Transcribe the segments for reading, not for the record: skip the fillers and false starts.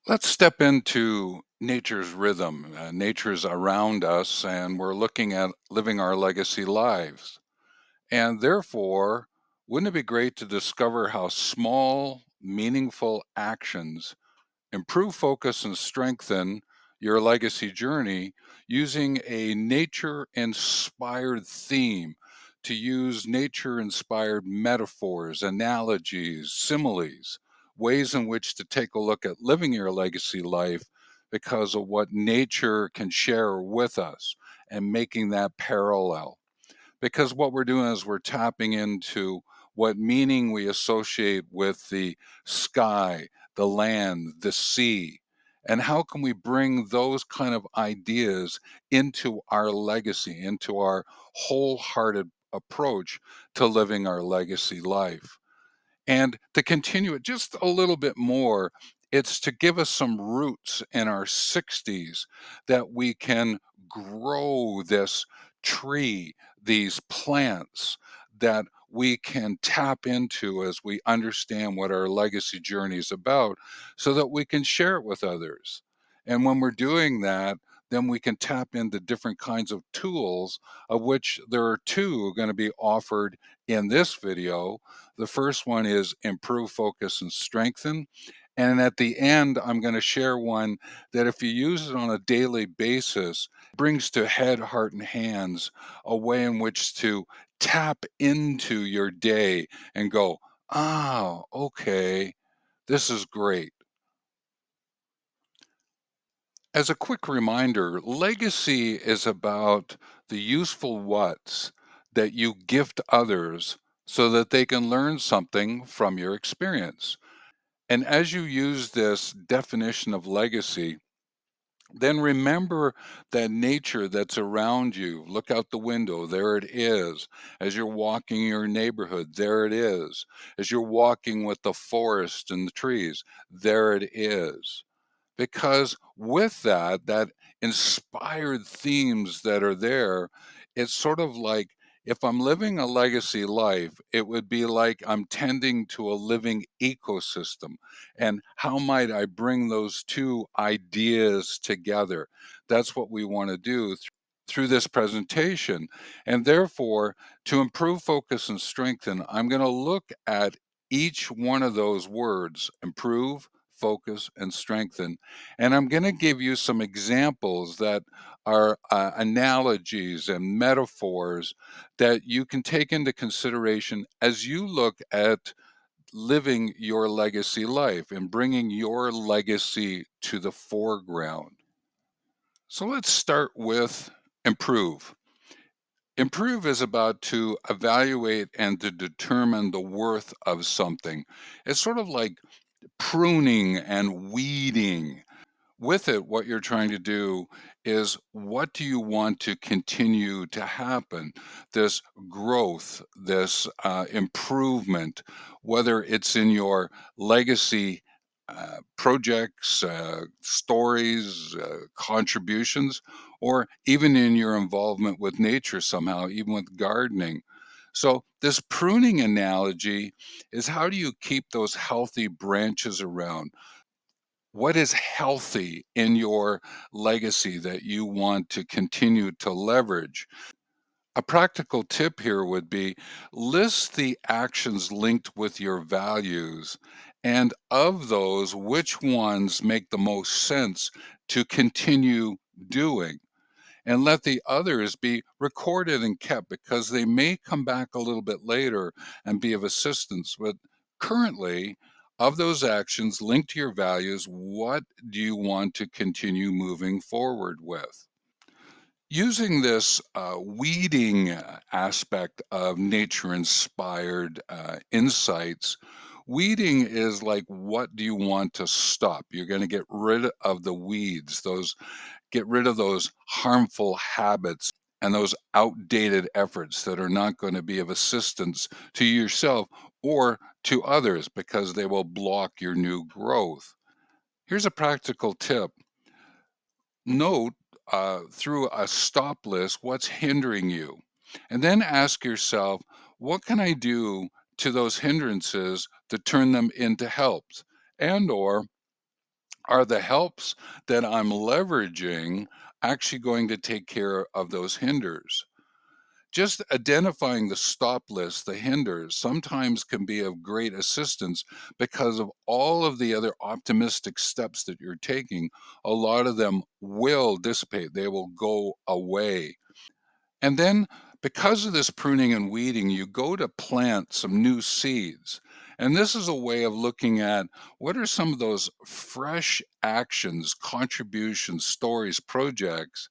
Let's step into nature's rhythm. Nature's around us, and we're looking at living our legacy lives. And therefore, wouldn't it be great to discover how small, meaningful actions improve focus and strengthen your legacy journey using a nature inspired theme to use nature inspired metaphors, analogies, similes, ways in which to take a look at living your legacy life because of what nature can share with us and making that parallel because what we're doing is we're tapping into what meaning we associate with the sky, the land, the sea, and how can we bring those kind of ideas into our legacy, into our wholehearted approach to living our legacy life. And to continue it just a little bit more, it's to give us some roots in our 60s that we can grow this tree, these plants that we can tap into as we understand what our legacy journey is about so that we can share it with others. And when we're doing that, then we can tap into different kinds of tools, of which there are two going to be offered in this video. The first one is improve focus and strengthen. And at the end, I'm going to share one that if you use it on a daily basis, brings to head, heart, and hands a way in which to tap into your day and go, oh, okay, this is great. As a quick reminder, legacy is about the useful whats that you gift others so that they can learn something from your experience. And as you use this definition of legacy, then remember that nature that's around you. Look out the window, there it is. As you're walking your neighborhood, there it is. As you're walking with the forest and the trees, there it is. Because with that inspired themes that are there, it's sort of like if I'm living a legacy life, it would be like I'm tending to a living ecosystem. And how might I bring those two ideas together? That's what we want to do through this presentation. And therefore, to improve focus and strengthen, I'm going to look at each one of those words: improve, focus, and strengthen. And I'm going to give you some examples that are analogies and metaphors that you can take into consideration as you look at living your legacy life and bringing your legacy to the foreground. So let's start with improve. Improve is about to evaluate and to determine the worth of something. It's sort of like pruning and weeding. With it, what you're trying to do is what do you want to continue to happen? This growth, this improvement, whether it's in your legacy projects, stories, contributions, or even in your involvement with nature somehow, even with gardening. So, this pruning analogy is how do you keep those healthy branches around? What is healthy in your legacy that you want to continue to leverage? A practical tip here would be list the actions linked with your values, and of those, which ones make the most sense to continue doing. And let the others be recorded and kept because they may come back a little bit later and be of assistance. But currently, of those actions linked to your values, what do you want to continue moving forward with? Using this weeding aspect of nature inspired insights, weeding is like what do you want to stop? You're going to get rid of the weeds, those get rid of those harmful habits and those outdated efforts that are not going to be of assistance to yourself or to others because they will block your new growth. Here's a practical tip: note through a stop list what's hindering you, and then ask yourself, what can I do to those hindrances to turn them into helps? And or Are the helps that I'm leveraging actually going to take care of those hinders? Just identifying the stop list, the hinders, sometimes can be of great assistance because of all of the other optimistic steps that you're taking. A lot of them will dissipate, they will go away. And then, because of this pruning and weeding, you go to plant some new seeds. And this is a way of looking at what are some of those fresh actions, contributions, stories, projects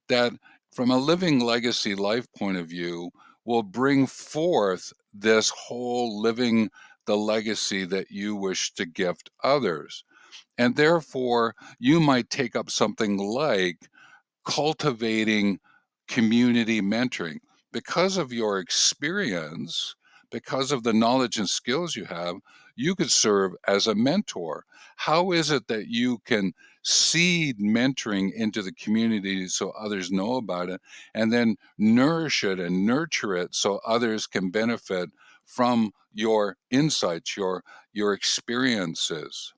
that, from a living legacy life point of view, will bring forth this whole living the legacy that you wish to gift others. And therefore, you might take up something like cultivating community mentoring because of your experience, because of the knowledge and skills you have. You could serve as a mentor. How is it that you can seed mentoring into the community so others know about it, and then nourish it and nurture it so others can benefit from your insights, your experiences?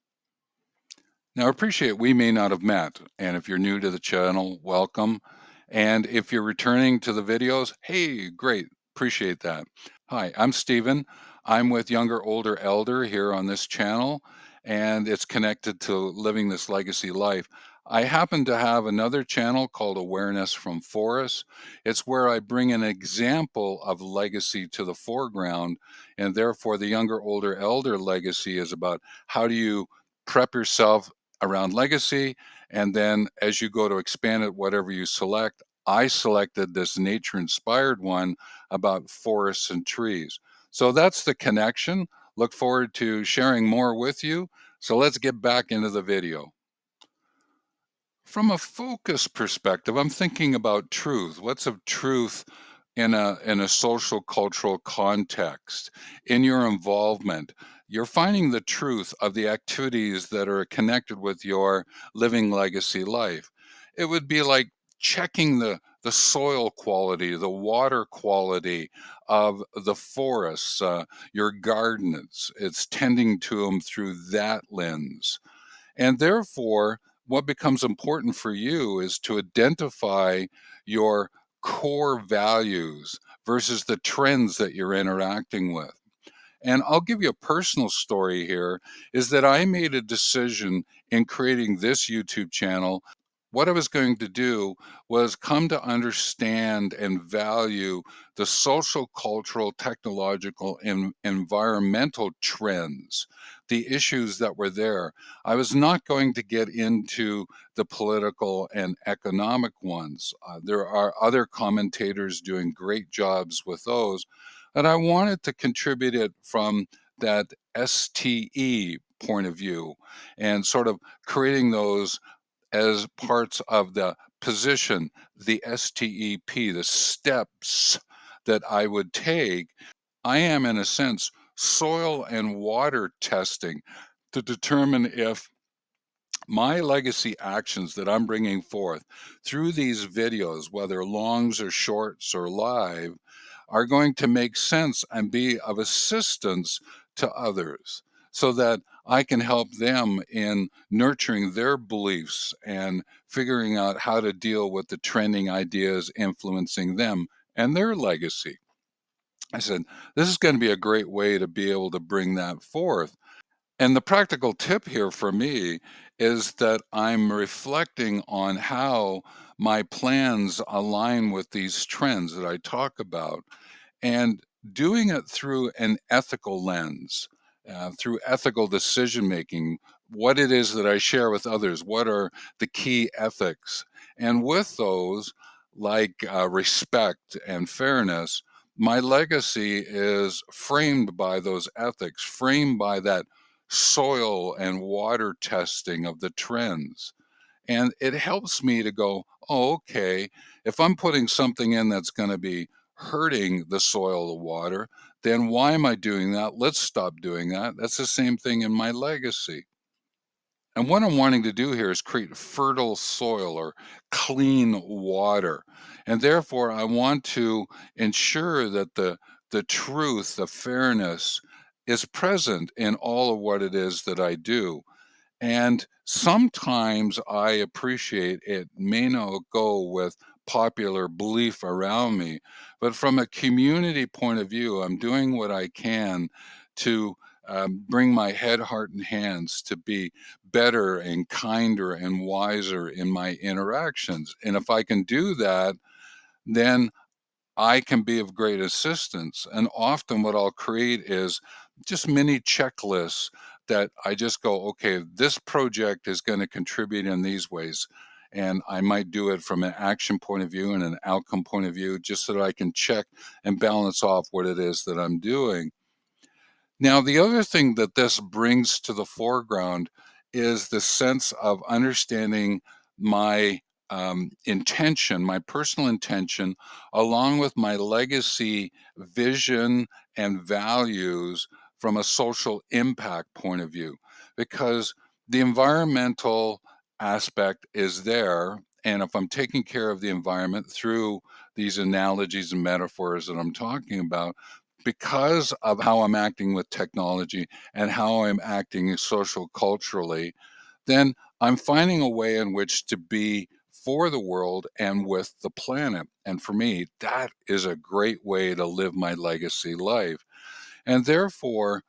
Now, I appreciate we may not have met, and if you're new to the channel, welcome. And if you're returning to the videos, hey, great, appreciate that. Hi, I'm Stephen. I'm with Younger, Older, Elder here on this channel, and it's connected to living this legacy life. I happen to have another channel called Awareness from Forest. It's where I bring an example of legacy to the foreground, and therefore the Younger, Older, Elder legacy is about how do you prep yourself around legacy, and then as you go to expand it, whatever you select. I selected this nature inspired one about forests and trees. So that's the connection. Look forward to sharing more with you. So let's get back into the video. From a focus perspective, I'm thinking about truth. What's of truth in a social cultural context? In your involvement, you're finding the truth of the activities that are connected with your living legacy life. It would be like checking the soil quality, the water quality of the forests, your gardens. It's tending to them through that lens. And therefore, what becomes important for you is to identify your core values versus the trends that you're interacting with. And I'll give you a personal story here is that I made a decision in creating this YouTube channel. What I was going to do was come to understand and value the social, cultural, technological, and environmental trends, the issues that were there. I was not going to get into the political and economic ones. There are other commentators doing great jobs with those, and I wanted to contribute it from that STE point of view and sort of creating those as parts of the position, the STEP, the steps that I would take. I am, in a sense, soil and water testing to determine if my legacy actions that I'm bringing forth through these videos, whether longs or shorts or live, are going to make sense and be of assistance to others so that I can help them in nurturing their beliefs and figuring out how to deal with the trending ideas influencing them and their legacy. I said, this is going to be a great way to be able to bring that forth. And the practical tip here for me is that I'm reflecting on how my plans align with these trends that I talk about and doing it through an ethical lens, through ethical decision making, what it is that I share with others, what are the key ethics. And with those, like respect and fairness, my legacy is framed by those ethics, framed by that soil and water testing of the trends. And it helps me to go, oh, okay, if I'm putting something in that's going to be hurting the soil, the water, then why am I doing that? Let's stop doing that. That's the same thing in my legacy. And what I'm wanting to do here is create fertile soil or clean water. And therefore, I want to ensure that the truth, the fairness is present in all of what it is that I do. And sometimes I appreciate it may not go with popular belief around me, but from a community point of view, I'm doing what I can to bring my head, heart, and hands to be better and kinder and wiser in my interactions. And if I can do that, then I can be of great assistance. And often what I'll create is just mini checklists that I just go, okay, this project is going to contribute in these ways. And I might do it from an action point of view and an outcome point of view, just so that I can check and balance off what it is that I'm doing. Now, the other thing that this brings to the foreground is the sense of understanding my intention, my personal intention, along with my legacy, vision, and values from a social impact point of view. Because the environmental aspect is there. And if I'm taking care of the environment through these analogies and metaphors that I'm talking about, because of how I'm acting with technology and how I'm acting social culturally, then I'm finding a way in which to be for the world and with the planet. And for me, that is a great way to live my legacy life. And therefore,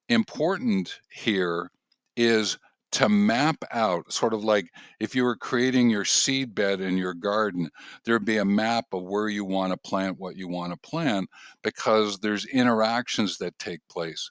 important here is to map out, sort of like if you were creating your seed bed in your garden, there'd be a map of where you want to plant what you want to plant, because there's interactions that take place.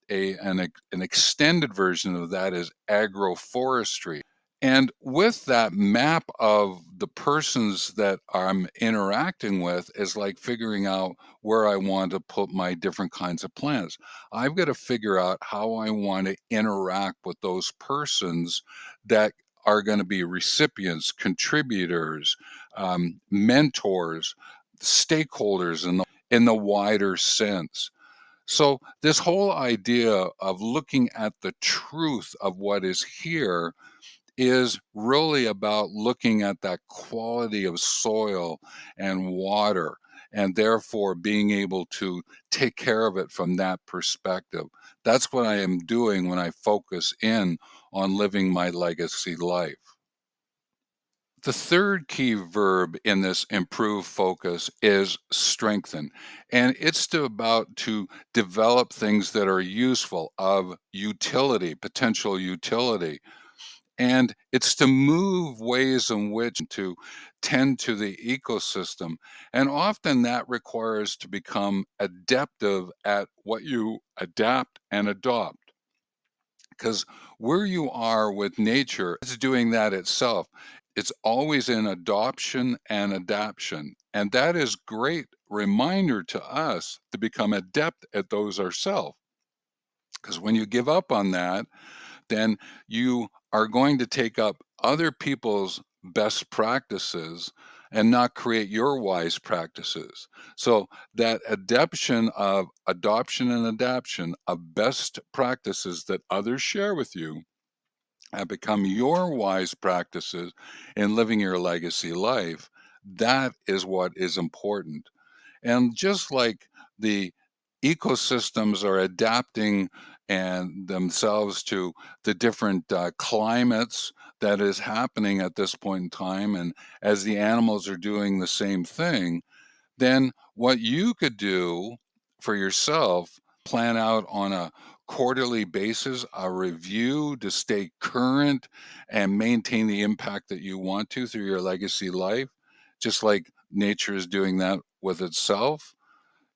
An extended version of that is agroforestry. And with that map of the persons that I'm interacting with is like figuring out where I want to put my different kinds of plants. I've got to figure out how I want to interact with those persons that are going to be recipients, contributors, mentors, stakeholders in the wider sense. So, this whole idea of looking at the truth of what is here is really about looking at that quality of soil and water, and therefore being able to take care of it from that perspective. That's what I am doing when I focus in on living my legacy life. The third key verb in this improve focus is strengthen. And it's about to develop things that are useful, of utility, potential utility. And it's to move ways in which to tend to the ecosystem. And often that requires to become adaptive at what you adapt and adopt. Because where you are with nature, it's doing that itself. It's always in adoption and adaptation. And that is great reminder to us to become adept at those ourselves. Because when you give up on that, then you are going to take up other people's best practices and not create your wise practices. So that adoption and adaptation of best practices that others share with you have become your wise practices in living your legacy life. That is what is important. And just like the ecosystems are adapting and themselves to the different climates that is happening at this point in time, and as the animals are doing the same thing, then what you could do for yourself, plan out on a quarterly basis a review to stay current and maintain the impact that you want to through your legacy life, just like nature is doing that with itself.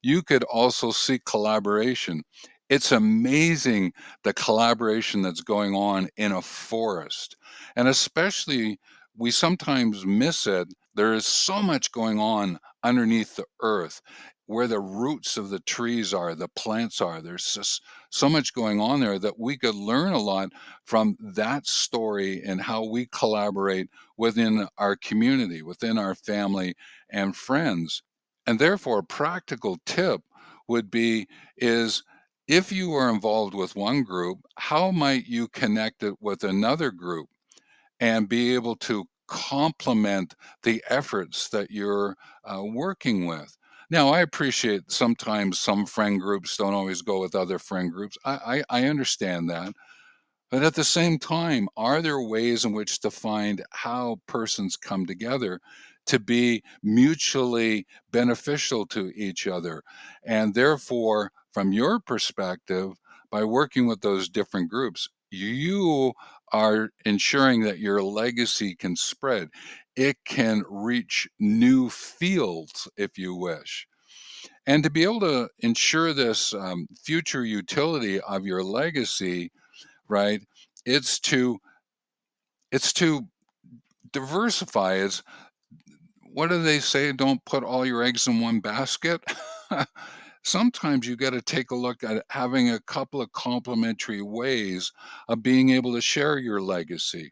You could also seek collaboration. It's amazing the collaboration that's going on in a forest. And especially, we sometimes miss it. There is so much going on underneath the earth, where the roots of the trees are, the plants are. There's just so much going on there that we could learn a lot from that story and how we collaborate within our community, within our family and friends. And therefore, a practical tip would be is, if you are involved with one group, how might you connect it with another group and be able to complement the efforts that you're working with? Now, I appreciate sometimes some friend groups don't always go with other friend groups. I understand that. But at the same time, are there ways in which to find how persons come together to be mutually beneficial to each other? And therefore, from your perspective, by working with those different groups, you are ensuring that your legacy can spread. It can reach new fields, if you wish. And to be able to ensure this future utility of your legacy, right? It's to it's to diversify. Is what do they say? Don't put all your eggs in one basket. Sometimes you got to take a look at having a couple of complementary ways of being able to share your legacy.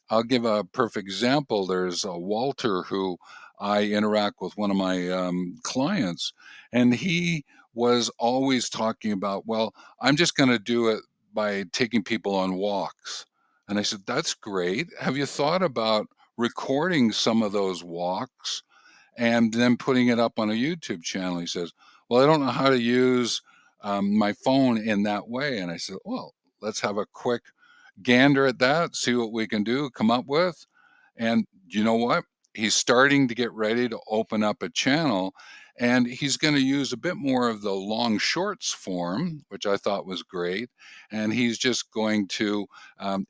I'll give a perfect example. There's a Walter who I interact with, one of my clients, and he was always talking about, well, I'm just going to do it by taking people on walks. And I said, that's great. Have you thought about recording some of those walks and then putting it up on a YouTube channel? He says, well, I don't know how to use my phone in that way. And I said, well, let's have a quick gander at that, see what we can do, come up with. And you know what? He's starting to get ready to open up a channel, and he's going to use a bit more of the long shorts form, which I thought was great. And he's just going to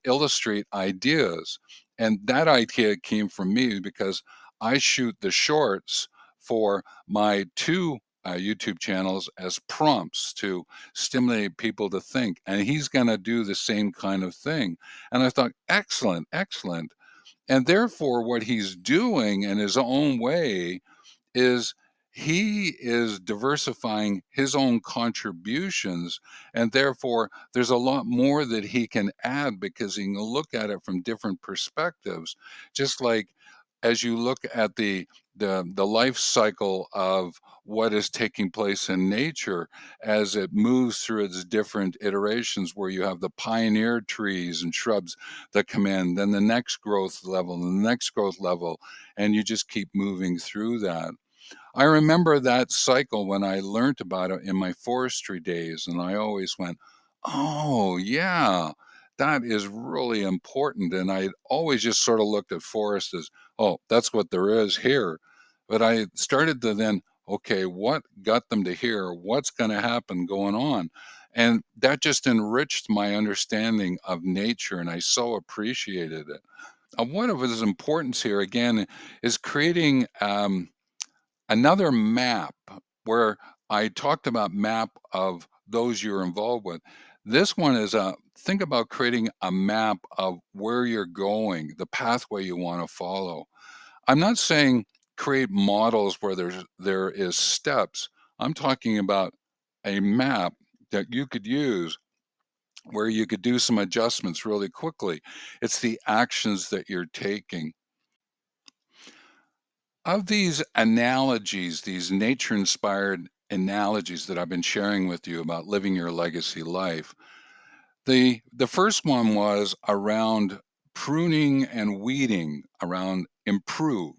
illustrate ideas. And that idea came from me because I shoot the shorts for my two YouTube channels as prompts to stimulate people to think. And he's going to do the same kind of thing. And I thought, excellent, excellent. And therefore, what he's doing in his own way is he is diversifying his own contributions, and therefore there's a lot more that he can add because he can look at it from different perspectives. Just like as you look at the life cycle of what is taking place in nature as it moves through its different iterations, where you have the pioneer trees and shrubs that come in, then the next growth level and the next growth level, and you just keep moving through that. I remember that cycle when I learned about it in my forestry days, and I always went, oh, yeah, that is really important. And I always just sort of looked at forests as, oh, that's what there is here. But I started to then, okay, what got them to here? What's going to happen going on? And that just enriched my understanding of nature, and I so appreciated it. One of its importance here, again, is creating another map where I talked about map of those you're involved with. This one is a think about creating a map of where you're going, the pathway you want to follow. I'm not saying create models where there is steps. I'm talking about a map that you could use where you could do some adjustments really quickly. It's the actions that you're taking. Of these analogies, these nature inspired analogies that I've been sharing with you about living your legacy life, the first one was around pruning and weeding, around improve.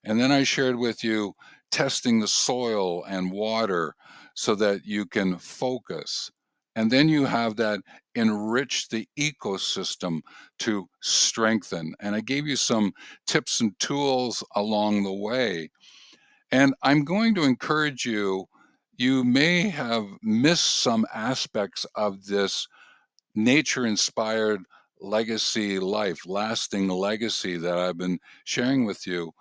And then I shared with you testing the soil and water so that you can focus. And then you have that enrich the ecosystem to strengthen. And I gave you some tips and tools along the way. And I'm going to encourage you, you may have missed some aspects of this nature inspired legacy life, lasting legacy that I've been sharing with you.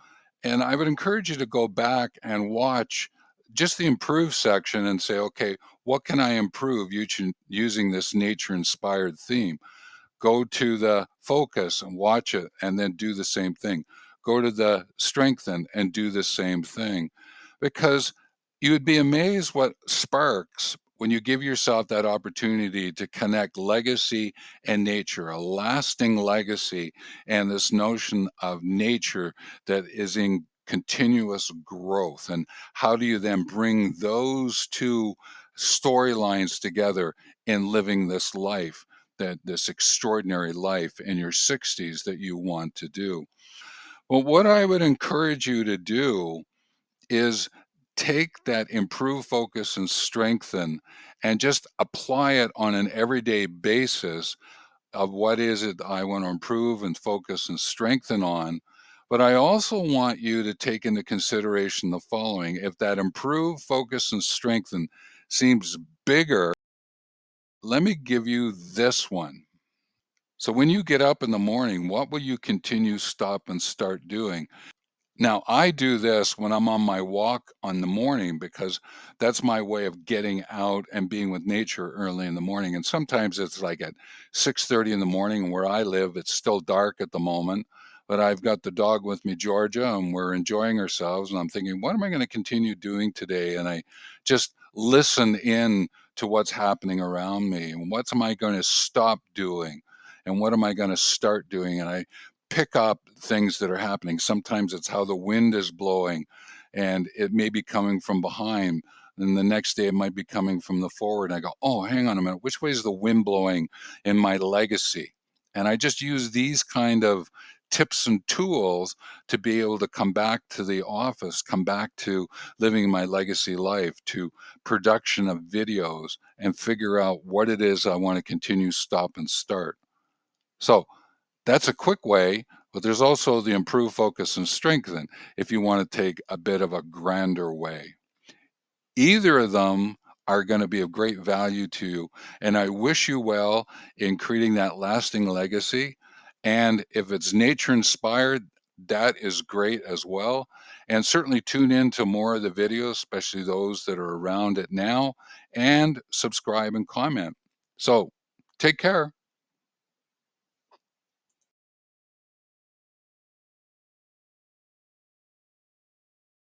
And I would encourage you to go back and watch just the improve section and say, okay, what can I improve using this nature inspired theme? Go to the focus and watch it and then do the same thing. Go to the strengthen and do the same thing. Because you would be amazed what sparks when you give yourself that opportunity to connect legacy and nature, a lasting legacy, and this notion of nature that is in continuous growth. And how do you then bring those two storylines together in living this life? That this extraordinary life in your 60s that you want to do. Well, what I would encourage you to do is take that improve focus and strengthen and just apply it on an everyday basis of what is it I want to improve and focus and strengthen on. But I also want you to take into consideration the following. If that improve, focus, and strengthen seems bigger, let me give you this one. So when you get up in the morning, what will you continue, stop, and start doing? Now, I do this when I'm on my walk on the morning because that's my way of getting out and being with nature early in the morning. And sometimes it's like at 6:30 in the morning, and where I live, it's still dark at the moment. But I've got the dog with me, Georgia, and we're enjoying ourselves. And I'm thinking, what am I going to continue doing today? And I just listen in to what's happening around me. And what am I going to stop doing? And what am I going to start doing? And I pick up things that are happening. Sometimes it's how the wind is blowing, and it may be coming from behind. And the next day it might be coming from the forward. And I go, oh, hang on a minute. Which way is the wind blowing in my legacy? And I just use these kind of tips and tools to be able to come back to the office, come back to living my legacy life, to production of videos, and figure out what it is I want to continue, stop, and start. So that's a quick way, but there's also the improve, focus, and strengthen if you want to take a bit of a grander way. Either of them are going to be of great value to you, and I wish you well in creating that lasting legacy. And if it's nature inspired, that is great as well. And certainly tune in to more of the videos, especially those that are around it now, and subscribe and comment. So take care.